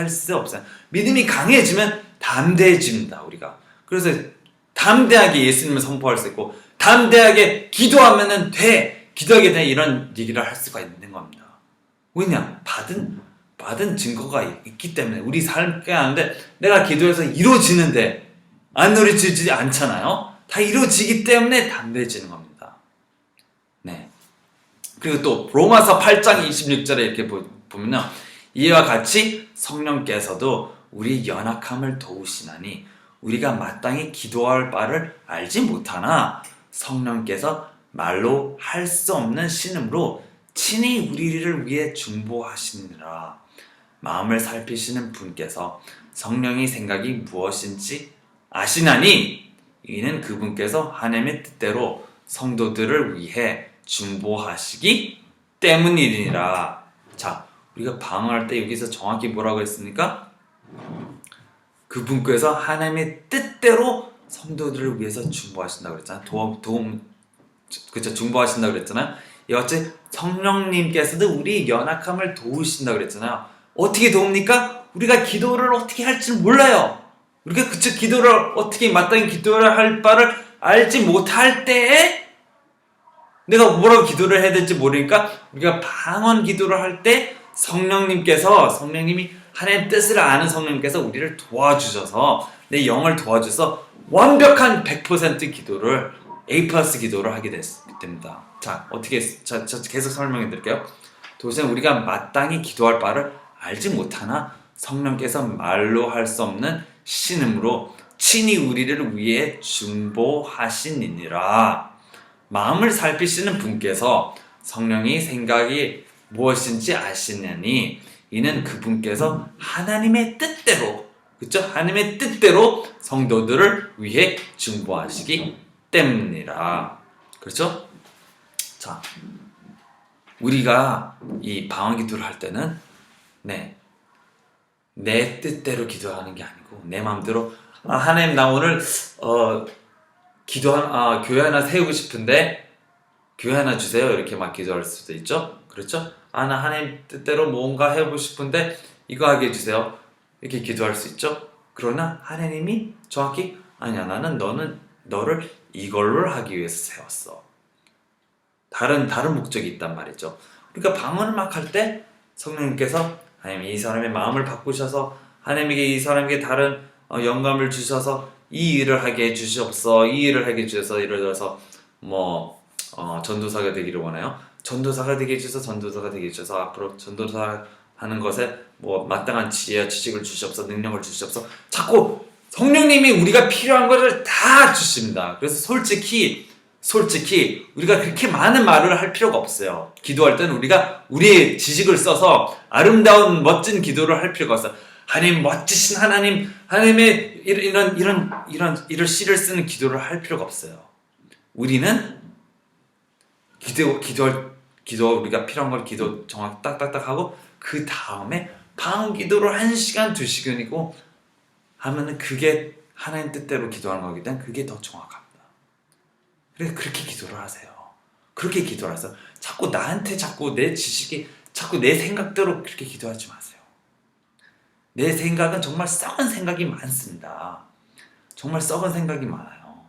Speaker 1: 수 없어요. 믿음이 강해지면 담대해집니다. 우리가. 그래서 담대하게 예수님을 선포할 수 있고 담대하게 기도하면은 기도하게 돼 이런 얘기를 할 수가 있는 겁니다. 왜냐? 받은 증거가 있기 때문에 우리 삶께 하는데 내가 기도해서 이루어지는데 안 이루어지지 않잖아요. 다 이루어지기 때문에 담대해지는 겁니다. 네. 그리고 또 로마서 8장 26절에 이렇게 보면요. 이와 같이 성령께서도 우리 연약함을 도우시나니 우리가 마땅히 기도할 바를 알지 못하나 성령께서 말로 할 수 없는 신음으로 친히 우리를 위해 중보하시느라 마음을 살피시는 분께서 성령의 생각이 무엇인지 아시나니 이는 그분께서 하나님의 뜻대로 성도들을 위해 중보하시기 때문이니라. 자, 우리가 방언할 때 여기서 정확히 뭐라고 했습니까? 그분께서 하나님의 뜻대로 성도들을 위해서 중보하신다고 그랬잖아요. 그렇죠. 중보하신다고 그랬잖아요. 이같이 성령님께서도 우리 연약함을 도우신다고 그랬잖아요. 어떻게 도웁니까? 우리가 기도를 어떻게 할지 몰라요. 우리가 기도를 어떻게 마땅히 기도를 할 바를 알지 못할 때에 내가 뭐라고 기도를 해야 될지 모르니까 우리가 방언 기도를 할 때 성령님이 하나님의 뜻을 아는 성령님께서 우리를 도와주셔서 내 영을 도와줘서 완벽한 100% 기도를 A+ 기도를 하게 됩니다. 자, 계속 설명해 드릴게요. 도대체 우리가 마땅히 기도할 바를 알지 못하나 성령께서 말로 할 수 없는 신음으로 친히 우리를 위해 중보하시니라. 마음을 살피시는 분께서 성령의 생각이 무엇인지 아시느니 이는 그분께서 하나님의 뜻대로 그렇죠? 하나님의 뜻대로 성도들을 위해 중보하시기 때문이라. 그렇죠? 자, 우리가 이 방언 기도를 할 때는 내 뜻대로 기도하는 게 아니고 내 마음대로 하나님 나 오늘 교회 하나 세우고 싶은데 교회 하나 주세요 이렇게 막 기도할 수도 있죠. 그렇죠? 나 하나님 뜻대로 뭔가 해보고 싶은데 이거 하게 해주세요 이렇게 기도할 수 있죠. 그러나 하나님이 정확히 아니야 나는 너를 이걸로 하기 위해서 세웠어. 다른 목적이 있단 말이죠. 그러니까 방언을 막 할 때 성령님께서 하나님 이 사람의 마음을 바꾸셔서 하나님에게 이 사람에게 다른 영감을 주셔서 이 일을 하게 해주시옵소서. 이 일을 하게 해주셔서 예를 들어서 전도사가 되기를 원해요. 전도사가 되게 해주셔서 앞으로 전도사 하는 것에 마땅한 지혜와 지식을 주시옵소서. 능력을 주시옵소서. 자꾸 성령님이 우리가 필요한 것을 다 주십니다. 그래서 솔직히 우리가 그렇게 많은 말을 할 필요가 없어요. 기도할 때는 우리가 우리의 지식을 써서 아름다운 멋진 기도를 할 필요가 없어요. 하나님 멋지신 하나님의 이런 시를 쓰는 기도를 할 필요가 없어요. 우리는 우리가 필요한 걸 기도 정확히 딱딱딱 하고 그 다음에 방언 기도를 1시간 2시간이고 하면은 그게 하나님 뜻대로 기도하는 거기 때문에 그게 더 정확합니다. 그래서 그렇게 기도를 하세요. 그렇게 기도를 하세요. 자꾸 내 지식이 자꾸 내 생각대로 그렇게 기도하지 마세요. 내 생각은 정말 썩은 생각이 많습니다. 정말 썩은 생각이 많아요.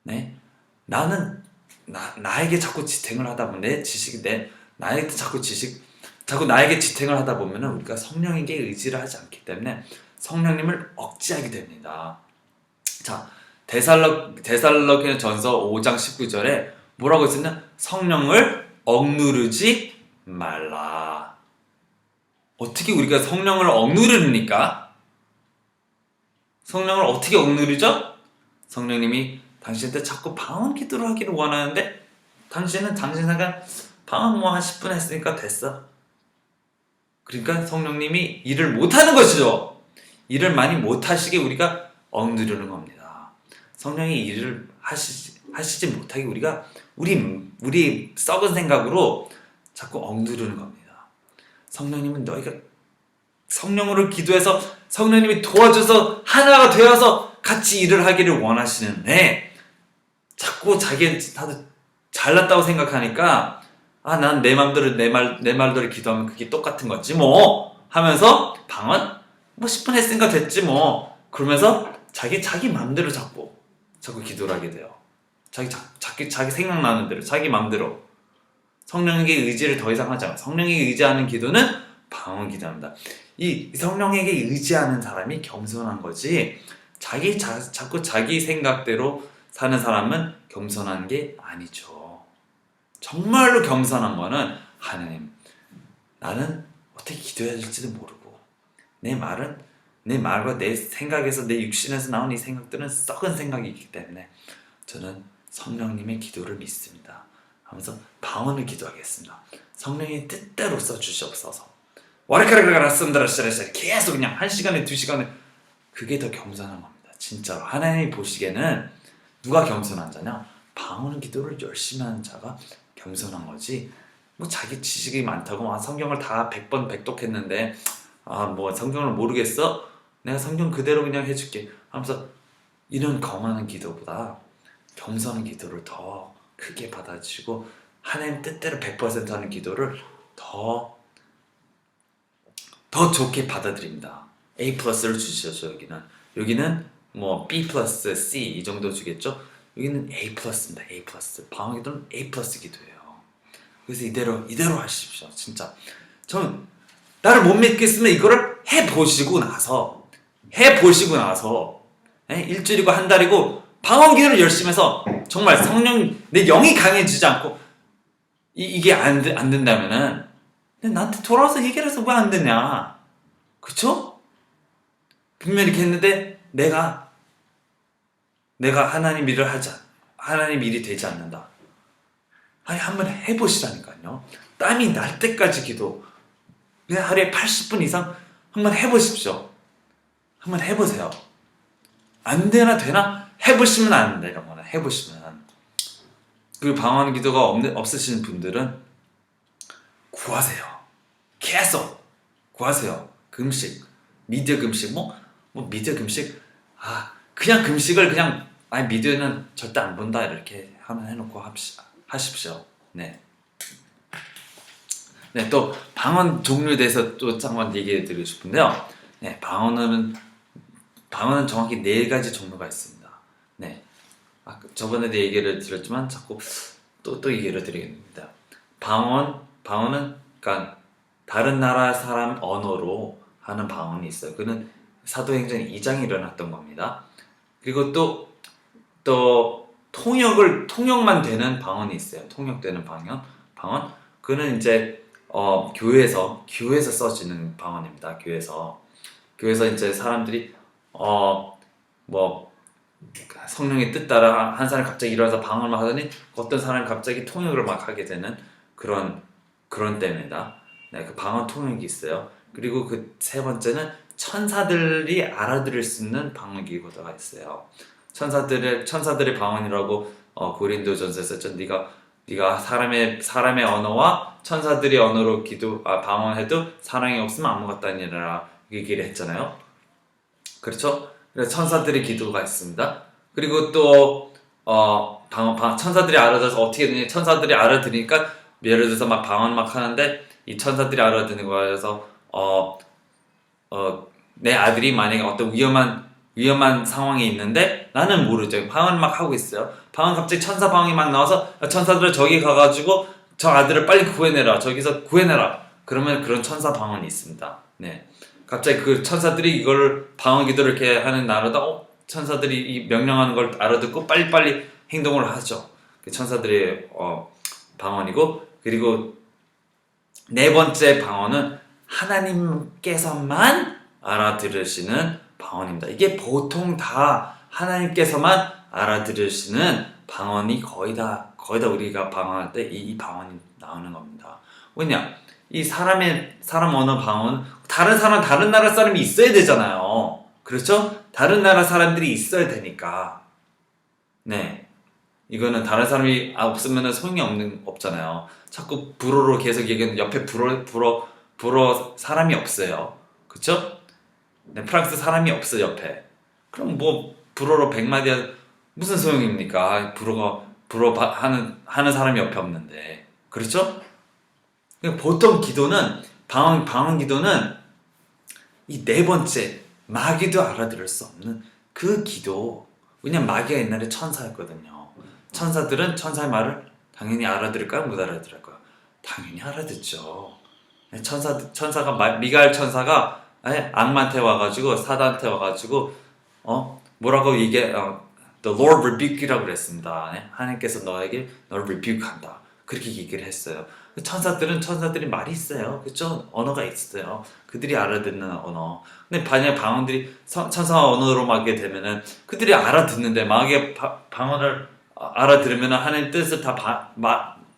Speaker 1: 네, 나는 나에게 자꾸 지탱을 하다 보면 내 지식이 나에게 자꾸 나에게 지탱을 하다 보면은 우리가 성령에게 의지를 하지 않기 때문에 성령님을 억제하게 됩니다. 자, 데살로니가 전서 5장 19절에 뭐라고 했었냐? 성령을 억누르지 말라. 어떻게 우리가 성령을 억누르니까? 성령을 어떻게 억누르죠? 성령님이 당신한테 자꾸 방언 기도를 하기를 원하는데 당신 생각 방언 뭐 한 10분 했으니까 됐어. 그러니까 성령님이 일을 못하는 것이죠. 일을 많이 못하시게 우리가 억누르는 겁니다. 성령이 일을 하시지 못하게 우리가 우리 썩은 생각으로 자꾸 억누르는 겁니다. 성령님은 너희가 성령으로 기도해서 성령님이 도와줘서 하나가 되어서 같이 일을 하기를 원하시는데 자꾸 자기는 다들 잘났다고 생각하니까 난 내 말대로 기도하면 그게 똑같은 거지 뭐 하면서 방언 뭐 10분 했으니까 됐지 뭐 그러면서 자기 맘대로 자꾸 기도를 하게 돼요. 자기 생각나는 대로 자기 맘대로 성령에게 의지를 더 이상 하지 않아. 성령에게 의지하는 기도는 방언 기도합니다. 이 성령에게 의지하는 사람이 겸손한 거지 자꾸 자기 생각대로 사는 사람은 겸손한 게 아니죠. 정말로 겸손한 거는 하나님, 나는 어떻게 기도해야 될지도 모르고 내 말과 내 생각에서 내 육신에서 나온 이 생각들은 썩은 생각이기 때문에 저는 성령님의 기도를 믿습니다 하면서 방언을 기도하겠습니다. 성령의 뜻대로 써주시옵소서. 와르카르가라 쓴다라시라시 계속 그냥 1시간에 2시간에 그게 더 겸손한 겁니다. 진짜로 하나님이 보시기에는 누가 겸손한 자냐? 방언 기도를 열심히 하는 자가 겸손한 거지. 뭐 자기 지식이 많다고 성경을 다 100번 백독했는데 뭐 성경을 모르겠어? 내가 성경 그대로 그냥 해줄게 하면서 이런 거만한 기도보다 겸손한 기도를 더 크게 받아주시고 하나님 뜻대로 100% 하는 기도를 더 좋게 받아들입니다. A 플러스를 주시죠. 여기는 뭐 B 플러스 C 이 정도 주겠죠. 여기는 A 플러스입니다. A 플러스. 방언 기도는 A 플러스 기도예요. 그래서 이대로 하십시오. 진짜 전 나를 못 믿겠으면 이거를 해보시고 나서 일주일이고 한 달이고 방언 기도를 열심히 해서 정말 성령 내 영이 강해지지 않고 이게 안 된다면은 나한테 돌아와서 얘기를 해서 왜 안 되냐? 그쵸? 분명히 이렇게 했는데 내가 하나님 일이 되지 않는다. 아니 한번 해보시라니까요. 땀이 날 때까지 기도. 그냥 하루에 80분 이상 한번 해보십시오. 한번 해보세요. 안 되나 해보시면 아는데 이런 거는 해보시면. 그리고 방언 기도가 없으신 분들은 구하세요. 계속 구하세요. 금식, 미디어 금식, 뭐 미디어 금식, 그냥 금식을 그냥 미디어는 절대 안 본다 이렇게 하면 해놓고 하십시오. 네. 또 방언 종류에 대해서 또 잠깐 얘기해드리고 싶은데요. 네, 방언은 정확히 4가지 종류가 있습니다. 네, 저번에도 얘기를 드렸지만 자꾸 또 얘기를 드리겠습니다. 방언은 그러니까 다른 나라 사람 언어로 하는 방언이 있어요. 그는 사도행전 2장에 일어났던 겁니다. 그리고 또 통역만 되는 방언이 있어요. 통역되는 방언. 그는 이제 교회에서 써지는 방언입니다. 교회에서 이제 사람들이 뭐 성령의 뜻 따라 한 사람이 갑자기 일어나서 방언을 막 하더니 어떤 사람이 갑자기 통역을 막 하게 되는 그런 때입니다. 네, 그 방언 통역이 있어요. 그리고 그 3번째는 천사들이 알아들을 수 있는 방언 기도가 있어요. 천사들의 방언이라고 고린도전서에서 했죠. 네가 사람의 언어와 천사들의 언어로 방언해도 사랑이 없으면 아무것도 아니라 얘기를 했잖아요. 그렇죠? 그래서 천사들의 기도가 있습니다. 그리고 또 천사들이 알아들어서 어떻게 되냐? 천사들이 알아들으니까 예를 들어서 막 방언 막 하는데 이 천사들이 알아듣는 거여서 내 아들이 만약에 어떤 위험한 상황이 있는데 나는 모르죠. 방언 막 하고 있어요. 방언 갑자기 천사 방언이 막 나와서 천사들 저기 가가지고 저 아들을 빨리 구해내라. 저기서 구해내라. 그러면 그런 천사 방언이 있습니다. 네. 갑자기 그 천사들이 이걸 방언 기도를 이렇게 하는 나라다. 천사들이 이 명령하는 걸 알아듣고 빨리빨리 행동을 하죠. 그 천사들의 방언이고, 그리고 네 번째 방언은 하나님께서만 알아들으시는 방언입니다. 이게 보통 다 하나님께서만 알아들으시는 방언이 거의 다 우리가 방언할 때 이 방언이 나오는 겁니다. 왜냐? 이 사람 언어 방언, 다른 나라 사람이 있어야 되잖아요. 그렇죠? 다른 나라 사람들이 있어야 되니까. 네. 이거는 다른 사람이 없으면 소용이 없잖아요. 자꾸 불어로 계속 얘기하는 옆에 불어 사람이 없어요. 그쵸? 네, 프랑스 사람이 없어 옆에. 그럼 뭐 불어로 100마디 무슨 소용입니까? 하는 사람이 옆에 없는데. 그렇죠? 보통 기도는 방언 기도는 이 네 번째 마귀도 알아들을 수 없는 그 기도. 왜냐면 마귀가 옛날에 천사였거든요. 천사들은 천사의 말을 당연히 알아들을까요? 못 알아들을까요? 당연히 알아듣죠. 천사가 미가엘 천사가 악마한테 와가지고 사단한테 와가지고 뭐라고 The Lord rebuke이라고 그랬습니다. 하나님께서 너를 rebuke한다. 그렇게 얘기를 했어요. 천사들이 말이 있어요. 그렇죠? 언어가 있어요. 그들이 알아듣는 언어. 근데 만약 방언들이 천사 언어로 하게 되면은 그들이 알아듣는데 마귀의 방언을 알아들으면 하나님 뜻을 다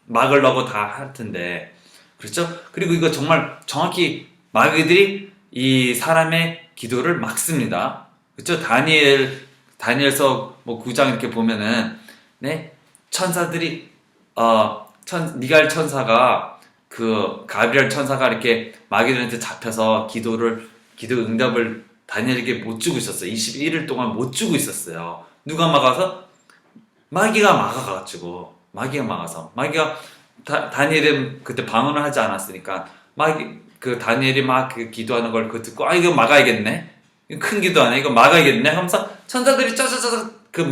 Speaker 1: 막으려고 다 할 텐데. 그렇죠? 그리고 이거 정말 정확히 마귀들이 이 사람의 기도를 막습니다. 그렇죠? 다니엘서 뭐 9장 이렇게 보면은 천사들이 미가엘 천사가 그 가브리엘 천사가 이렇게 마귀들한테 잡혀서 기도 응답을 다니엘에게 못 주고 있었어요. 21일 동안 못 주고 있었어요. 누가 막아서? 마귀가 막아서 다니엘은 그때 방언을 하지 않았으니까 다니엘이 막 그 기도하는 걸 듣고 이거 막아야겠네. 큰 기도하네. 이거 막아야겠네. 하면서 천사들이 짜자자자 그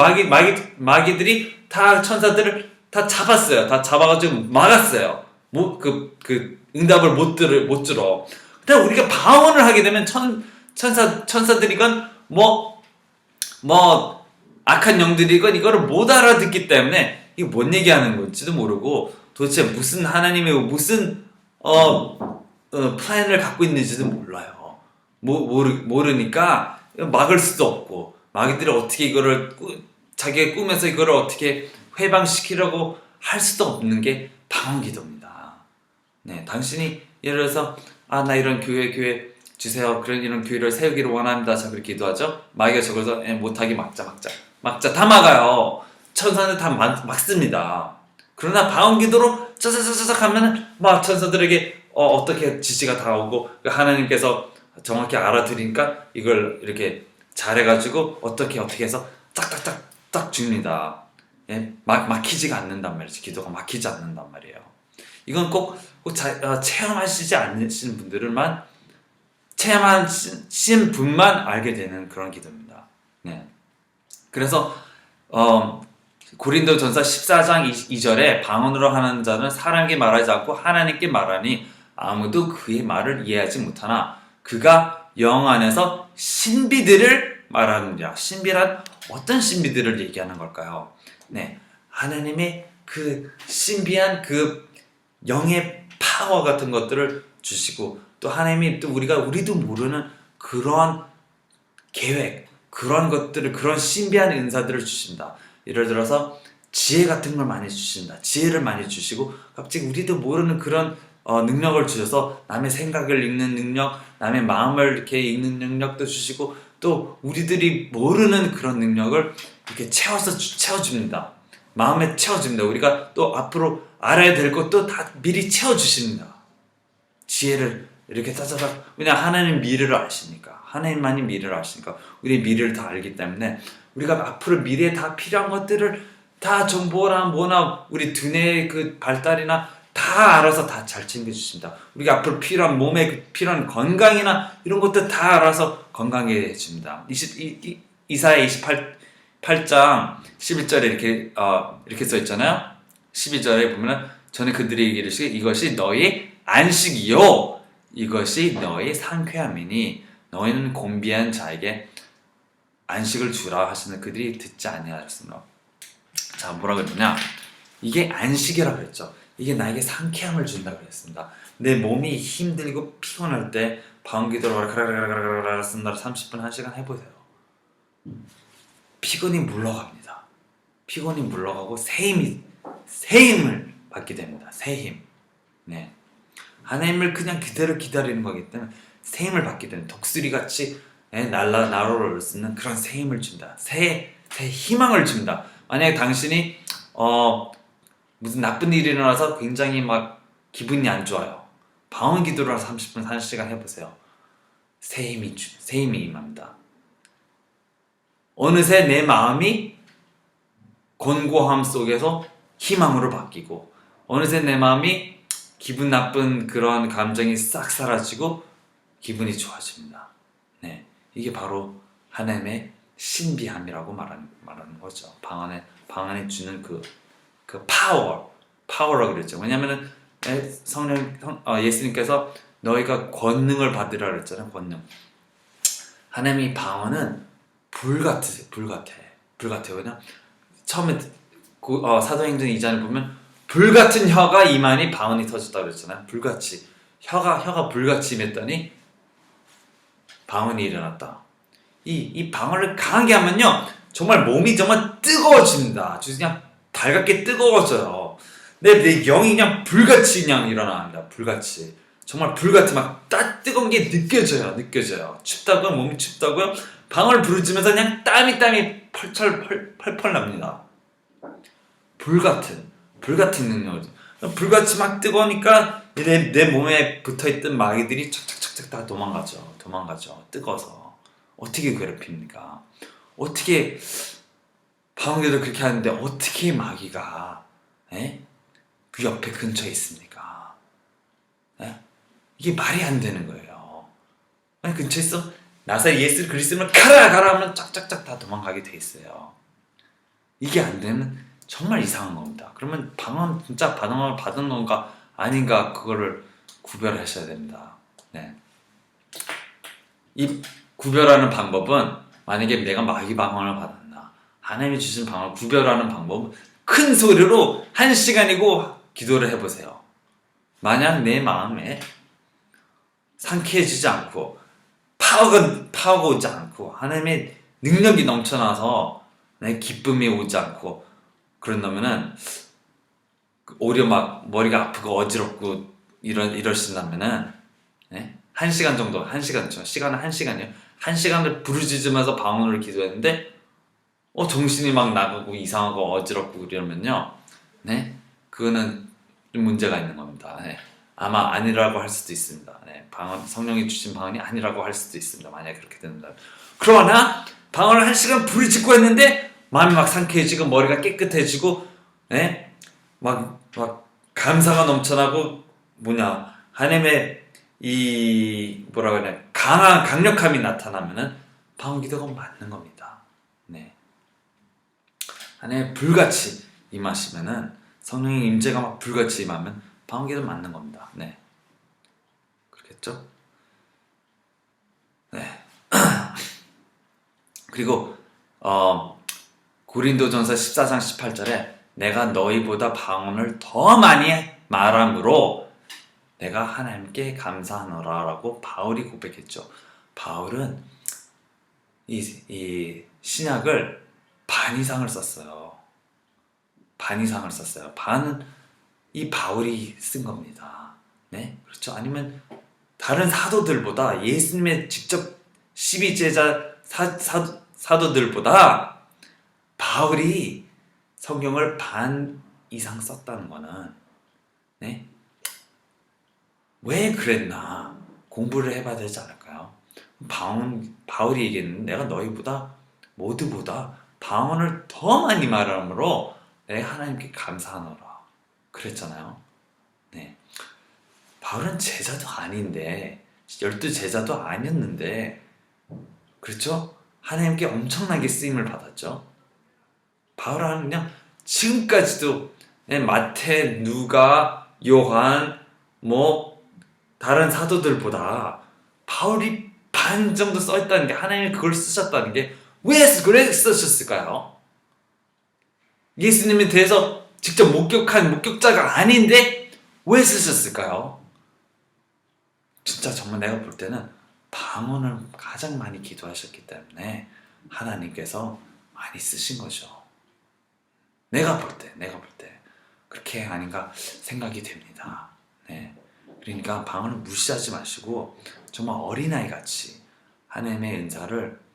Speaker 1: 마귀들이 다 천사들을 다 잡았어요. 다 잡아가지고 막았어요. 그 응답을 못 들어. 근데 우리가 방언을 하게 되면 천사들이건 악한 영들이건 이거를 못 알아듣기 때문에 이게 뭔 얘기하는 건지도 모르고 도대체 무슨 하나님의 무슨 플랜을 갖고 있는지도 몰라요. 모르니까 막을 수도 없고 마귀들이 어떻게 이거를 자기의 꿈에서 이거를 어떻게 회방시키려고 할 수도 없는 게 방언 기도입니다. 네, 당신이 예를 들어서 나 이런 교회 주세요. 이런 교회를 세우기를 원합니다. 자, 그렇게 기도하죠. 마귀가 저거서 못하게 막자 다 막아요. 천사는 다 막습니다. 그러나 방언 기도로 짜자자자작 하면 막 천사들에게 어떻게 지시가 다 오고 하나님께서 정확히 알아들으니까 이걸 이렇게 잘해가지고 어떻게 해서 딱딱딱 줍니다. 막히지가 않는단 말이지. 기도가 막히지 않는단 말이에요. 이건 꼭 체험하시지 않으신 분들만 체험하신 분만 알게 되는 그런 기도입니다. 네. 그래서 고린도전서 14장 2절에 방언으로 하는 자는 사람에게 말하지 않고 하나님께 말하니 아무도 그의 말을 이해하지 못하나 그가 영 안에서 신비들을 말하느니라. 신비란 어떤 신비들을 얘기하는 걸까요? 네, 하나님의 그 신비한 그 영의 파워 같은 것들을 주시고 또 하나님이 또 우리도 모르는 그런 계획, 그런 것들을 그런 신비한 은사들을 주신다. 예를 들어서 지혜 같은 걸 많이 주신다. 지혜를 많이 주시고 갑자기 우리도 모르는 그런 능력을 주셔서 남의 생각을 읽는 능력, 남의 마음을 이렇게 읽는 능력도 주시고 또 우리들이 모르는 그런 능력을 이렇게 채워줍니다. 마음에 채워줍니다. 우리가 또 앞으로 알아야 될 것도 다 미리 채워주십니다. 지혜를 이렇게 짜자작. 왜냐 하나님 미래를 아시니까. 하나님만이 미래를 아시니까. 우리 미래를 다 알기 때문에 우리가 앞으로 미래에 다 필요한 것들을 다 정보나 뭐나 우리 두뇌의 그 발달이나 다 알아서 다 잘 챙겨주십니다. 우리가 앞으로 필요한 몸에 필요한 건강이나 이런 것들 다 알아서 건강하게 해줍니다. 이사야 28장 11절에 이렇게 써 있잖아요. 12절에 보면은 전에 그들에게 이르시되 이것이 너희 안식이요 이것이 너희 상쾌함이니 너희는 곤비한 자에게 안식을 주라 하시는 그들이 듣지 아니하였으므로. 자, 뭐라 그러냐? 이게 안식이라고 그랬죠. 이게 나에게 상쾌함을 준다고 그랬습니다. 내 몸이 힘들고 피곤할 때 방언기도로 가라가라가라가라 쓴다로 30분 1시간 해보세요. 피곤이 물러갑니다. 피곤이 물러가고 새 힘을 받게 됩니다. 새 힘. 네. 하나님을 그냥 그대로 기다리는 거기 때문에 새 힘을 받게 되는 독수리같이 나로를 쓰는 그런 새 힘을 줍니다. 새 희망을 줍니다. 만약에 당신이 무슨 나쁜 일이 일어나서 굉장히 막 기분이 안 좋아요. 방언 기도를 30분 1시간 해보세요. 새 힘이 임합니다. 어느새 내 마음이 곤고함 속에서 희망으로 바뀌고 어느새 내 마음이 기분 나쁜 그런 감정이 싹 사라지고 기분이 좋아집니다. 네, 이게 바로 하나님의 신비함이라고 말하는 거죠. 방언에 주는 그 파워라고 그랬죠. 왜냐면은 예수님께서 너희가 권능을 받으라 그랬잖아요. 권능. 하나님의 방언은 불 같아요. 그냥 처음에 사도행전 2장을 보면 불 같은 혀가 임하니 방언이 터졌다고 그랬잖아요. 불같이 혀가 불같이 임했더니 방언이 일어났다. 이 방언을 강하게 하면요 정말 몸이 정말 뜨거워집니다. 아주 그냥 달갑게 뜨거워져요. 내 영이 그냥 불같이 그냥 일어납니다. 불같이 정말 불같이 막 뜨거운 게 느껴져요. 춥다고요? 몸이 춥다고요? 방언을 부르짖으면서 그냥 땀이 펄펄 납니다. 불같은 능력이죠. 불같이 막 뜨거우니까 내 몸에 붙어있던 마귀들이 착착착착 다 도망가죠. 뜨거워서. 어떻게 괴롭힙니까? 어떻게 방언기도 그렇게 하는데 어떻게 마귀가 그 옆에 근처에 있습니까? 이게 말이 안 되는 거예요. 아니 근처에 있어 나사렛 예수 그리스도를 가라 하면 짝짝짝 다 도망가게 돼 있어요. 이게 안 되면 정말 이상한 겁니다. 그러면 방언 진짜 방언을 받은 건가 아닌가 그거를 구별하셔야 됩니다. 네. 이 구별하는 방법은 만약에 내가 마귀 방언을 받았나 하나님이 주신 방언을 구별하는 방법은 큰 소리로 1시간이고 기도를 해보세요. 만약 내 마음에 상쾌해지지 않고 파워가 오지 않고 하나님의 능력이 넘쳐나서 내 기쁨이 오지 않고 그런다면은 오히려 막 머리가 아프고 어지럽고 이러신다면은 1시간 정도, 1시간이죠. 시간은 1시간이요. 1시간을 부르짖으면서 방언을 기도했는데 정신이 막 나가고 이상하고 어지럽고 이러면요. 네? 그거는 좀 문제가 있는 겁니다. 네. 아마 아니라고 할 수도 있습니다. 네. 성령이 주신 방언이 아니라고 할 수도 있습니다. 만약에 그렇게 된다. 그러나 방언을 1시간 부르짖고 했는데 마음이 막 상쾌해지고 머리가 깨끗해지고 막 감사가 넘쳐나고 하나님의 이 뭐라 그러냐 강력함이 나타나면은 방언 기도가 맞는 겁니다. 네. 하나님의 불같이 임하시면은 성령의 임재가 막 불같이 임하면 방언 기도 맞는 겁니다. 네. 그렇겠죠? 네. 그리고 고린도전서 14장 18절에 내가 너희보다 방언을 더 많이 말함으로 내가 하나님께 감사하노라 라고 바울이 고백했죠. 바울은 이 신약을 반 이상을 썼어요. 반은 이 바울이 쓴 겁니다. 네? 그렇죠. 아니면 다른 사도들보다 예수님의 직접 12제자 사도들보다 바울이 성경을 반 이상 썼다는 거는 왜 그랬나 공부를 해봐야 되지 않을까요? 바울이 얘기했는데 내가 너희보다 모두보다 방언을 더 많이 말함으로 내가 하나님께 감사하노라 그랬잖아요. 네. 바울은 제자도 아닌데 12제자도 아니었는데 그렇죠? 하나님께 엄청나게 쓰임을 받았죠. 바울은 그냥 지금까지도 마태, 누가, 요한 뭐 다른 사도들보다 바울이 반 정도 써있다는 게 하나님이 그걸 쓰셨다는 게 왜 그래 쓰셨을까요? 예수님에 대해서 직접 목격한 목격자가 아닌데 왜 쓰셨을까요? 진짜 정말 내가 볼 때는 방언을 가장 많이 기도하셨기 때문에 하나님께서 많이 쓰신 거죠. 내가 볼 때 그렇게 아닌가 생각이 됩니다. 네. 그러니까 방언을 무시하지 마시고 정말 어린아이 같이 하나님의 은사를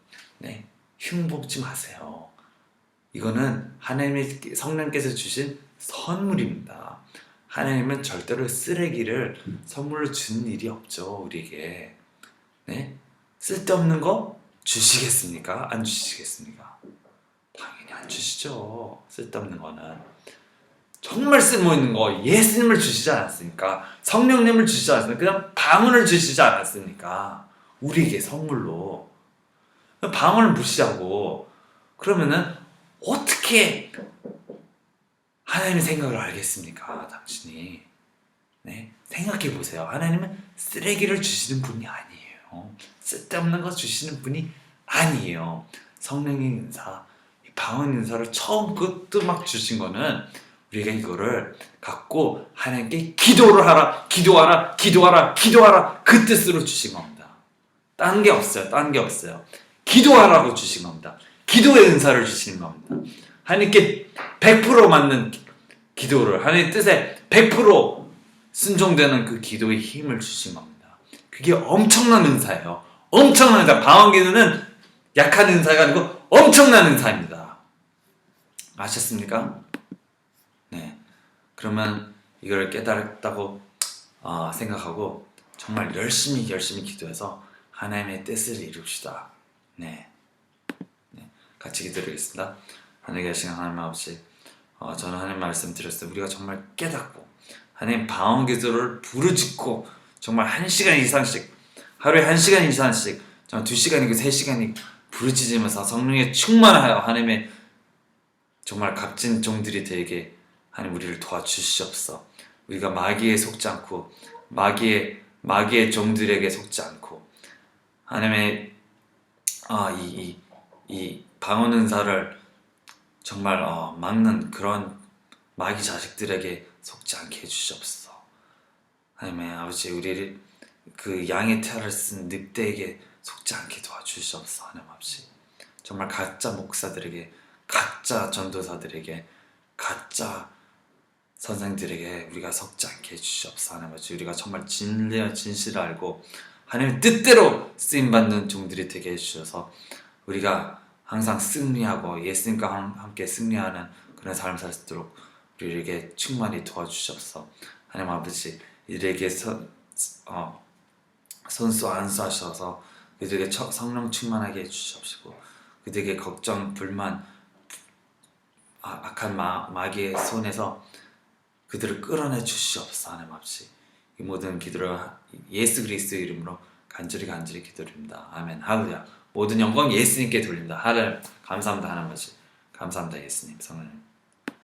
Speaker 1: 흉보지 마세요. 이거는 하나님의 성령께서 주신 선물입니다. 하나님은 절대로 쓰레기를 선물로 주는 일이 없죠. 우리에게. 네? 쓸데없는 거 주시겠습니까? 안 주시겠습니까? 당연히 안 주시죠. 쓸데없는 거는. 정말 쓸모있는 거 예수님을 주시지 않았습니까? 성령님을 주시지 않았습니까? 그냥 방언을 주시지 않았습니까? 우리에게 선물로. 방언을 무시하고 그러면은 어떻게 하나님의 생각을 알겠습니까? 당신이. 네? 생각해 보세요. 하나님은 쓰레기를 주시는 분이 아니에요. 쓸데없는 거 주시는 분이 아니에요. 성령의 은사, 방언 은사를 처음 그것도 막 주신 거는 우리가 이거를 갖고 하나님께 기도를 하라, 기도하라, 기도하라, 기도하라 그 뜻으로 주신 겁니다. 딴 게 없어요. 딴 게 없어요. 기도하라고 주신 겁니다. 기도의 은사를 주시는 겁니다. 하나님께 100% 맞는 기도를 하나님의 뜻에 100% 순종되는 그 기도의 힘을 주신 겁니다. 그게 엄청난 은사예요. 엄청난 은사. 방언 기도는 약한 은사가 아니고 엄청난 은사입니다. 아셨습니까? 네. 그러면 이걸 깨달았다고 생각하고 정말 열심히 기도해서 하나님의 뜻을 이룹시다. 네. 같이 기도드리겠습니다. 하늘에 계신 하나님 아버지, 저는 하나님 말씀 드렸을 때 우리가 정말 깨닫고 하나님 방언 기도를 부르짖고 정말 1시간 이상씩 하루에 1시간 이상씩 정말 2시간이고 3시간이고 부르짖으면서 성령에 충만하여 하나님의 정말 값진 종들이 되게 하나님 우리를 도와주시옵소서. 우리가 마귀에 속지 않고 마귀의 종들에게 속지 않고 하나님의 이 방언 은사를 정말 막는 그런 마귀 자식들에게 속지 않게 해주시옵소서. 하나님의 아버지 우리를 그 양의 태를 쓴 늑대에게 속지 않게 도와주시옵소서. 하나님 아버지 정말 가짜 목사들에게 가짜 전도사들에게 가짜 선생들에게 우리가 속지 않게 해주시옵소서. 하나님 아버지 우리가 정말 진리와 진실을 알고 하나님의 뜻대로 쓰임받는 종들이 되게 해주셔서 우리가 항상 승리하고 예수님과 함께 승리하는 그런 삶을 살 수 있도록 우리에게 충만히 도와주시옵소서. 하나님 아버지 이들에게 손수 안수하셔서 그들에게 성령 충만하게 해주시옵시고 그들에게 걱정, 불만, 악한 마귀의 손에서 그들을 끌어내 주시옵소서. 하나님 아버지 이 모든 기도를 예수 그리스도의 이름으로 간절히 기도드립니다. 아멘. 할렐루야. 모든 영광 예수님께 돌립니다. 하나님 감사합니다. 하나님 아버지 감사합니다. 예수님 성령님